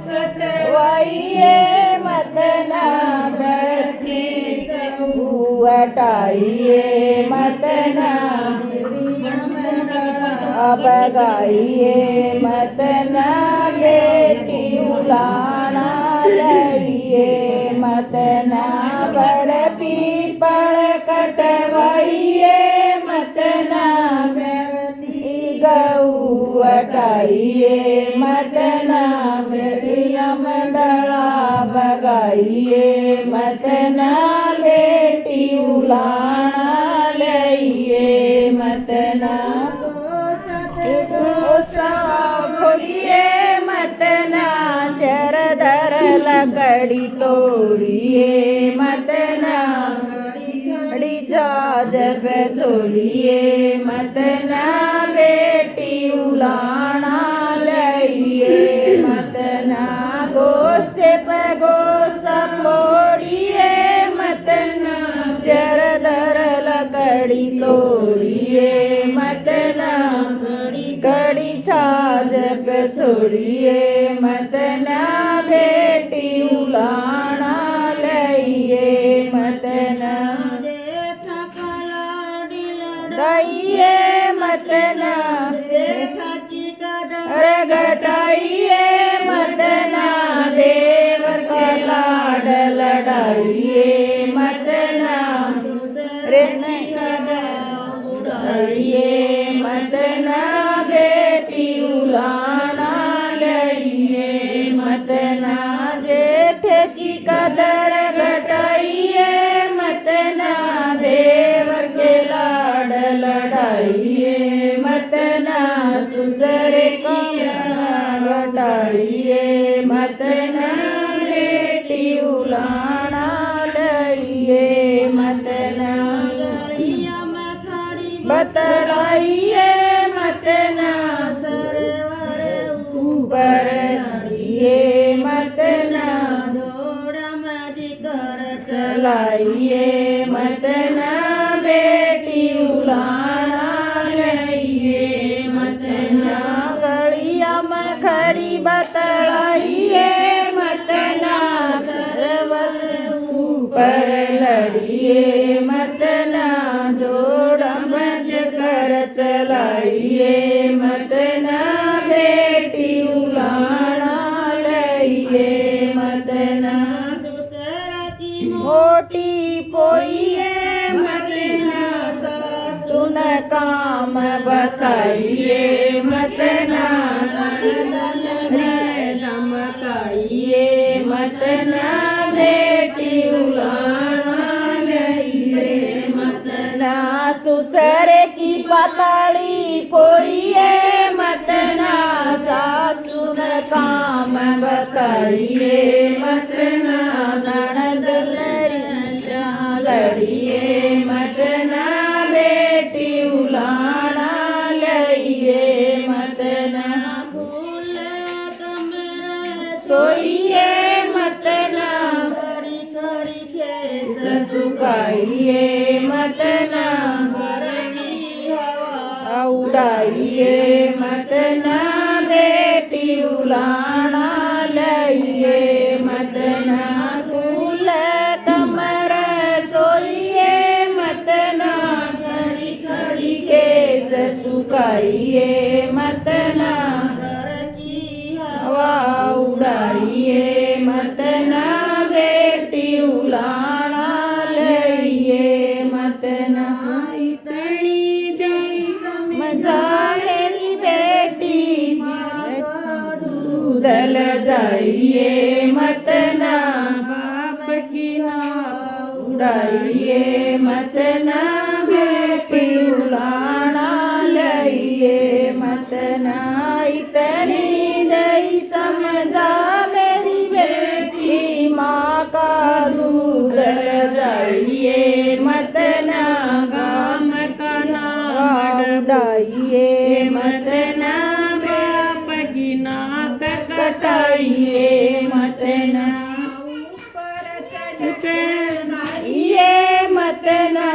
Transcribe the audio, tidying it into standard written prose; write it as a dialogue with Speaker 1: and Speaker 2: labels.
Speaker 1: कटवाइए मतना बैठी हटाइए मतना अब गाइए मतना बेटी उलाना लइए मतना बड़ पीपल कटवाइए मतना गऊ हटाइए मतना बेटिया मंडला बगाइए मतना बेटी उलाना लइए मतना भोलिए मतना शरधर लकड़ी तोड़िए मतना घड़ी जाज पे छोड़िए मतना बेटी उलाना लइए मतना गोसे पे गोसा फोड़िए मतना शरधर लकड़ी तोड़िए मतना कड़ी छाज पे छोड़िए मतना बेटी उलाना लइए मतना गाइए मतना रगटाइए मतना देवर का लाड लड़ाइए मतना उड़ाइए मतना बेटी उलाना लइए मतना जेठ की कदर घटाइए मतना देवर के लाड लड़ाइए मतना ससुर की घटाइए मतना बेटी उलाना लइए मतना बतलाइए मतना सरवर ऊपर नड़िए मतना जोड़ा मजी कर चलाइए मतना बेटी उलाना लइए मतना गड़िया में खड़ी बतलाइए मतना सरवर ऊपर लड़िए मतना जोड़ा मज कर चलाइए मतना बेटी उलाना लइए मतना ससुर की मोटी पोइए मतना सुन काम बताइए मतना धमकाइए मतना बेटी उलाना लइए मतना ससुर की पताड़ी पोइए मतना सासुन काम बताइए मतना ननद लड़िए मतना बेटी उलाना लइए मतना फूल कमर सोइए मतना बड़ी खड़ी खेस सुखाइए मतना उड़ाइए मतना बेटी उलाना लइए मतना फूल कमर सोइए मतना खड़ी खड़ी केस सुखाइए मतना घर की हवा उड़ाइए मतना बेटी उलाना लइए मतना मेरी बेटी दूधल जाइए मतना बाप की उड़ाइए मतना बेटी उलाना लइए मतना इतनी दई समझा मेरी बेटी माँ का दूध जाइए मतना गाम का नाम उड़ाइए